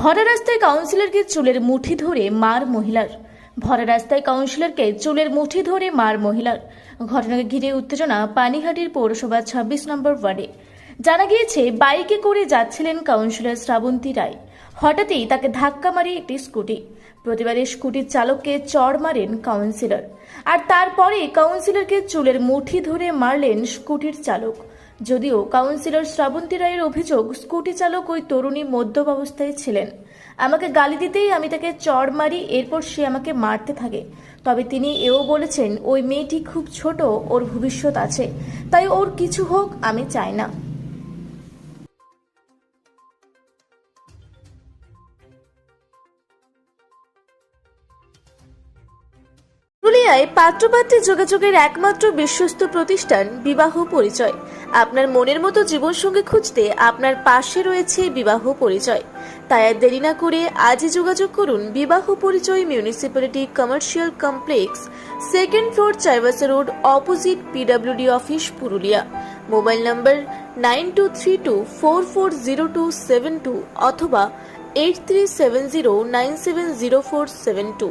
ভরা রাস্তায় কাউন্সিলরকে চুলের মুঠি ধরে মার মহিলার। ভরা রাস্তায় কাউন্সিলরকে চুলের মুঠি ধরে মার মহিলার। ঘটনাকে ঘিরে উত্তেজনা পানিহাটির পৌরসভা ২৬ নম্বর ওয়ার্ডে। জানা গিয়েছে, বাইকে করে যাচ্ছিলেন কাউন্সিলর শ্রাবন্তী রায়। হঠাৎই তাকে ধাক্কা মারে একটি স্কুটি। প্রতিবারে স্কুটির চালককে চড় মারেন কাউন্সিলর, আর তারপরে কাউন্সিলরকে চুলের মুঠি ধরে মারলেন স্কুটির চালক। যদিও কাউন্সিলর শ্রাবন্তী রায়ের অভিযোগ, স্কুটি চালক ওই তরুণী মদ্যপ অবস্থায় ছিলেন। আমাকে গালি দিতেই আমি তাকে চড় মারি, এরপর সে আমাকে মারতে থাকে। তবে তিনি এও বলেছেন, ওই মেয়েটি খুব ছোট, ওর ভবিষ্যৎ আছে, তাই ওর কিছু হোক আমি চাই না। পুরুলিয়ায় পাত্রপাত্রী যোগাযোগের একমাত্র বিশ্বস্ত প্রতিষ্ঠান বিবাহ পরিচয়। আপনার মনের মতো জীবনসঙ্গী খুঁজতে আপনার পাশে রয়েছে বিবাহ পরিচয়। তাই আর দেরি না করে আজই যোগাযোগ করুন বিবাহ পরিচয়, municipality commercial complex, 2nd floor, Chaibasa road, opposite PWD office, Purulia. Mobile নম্বর 9232440272 অথবা 8370970472।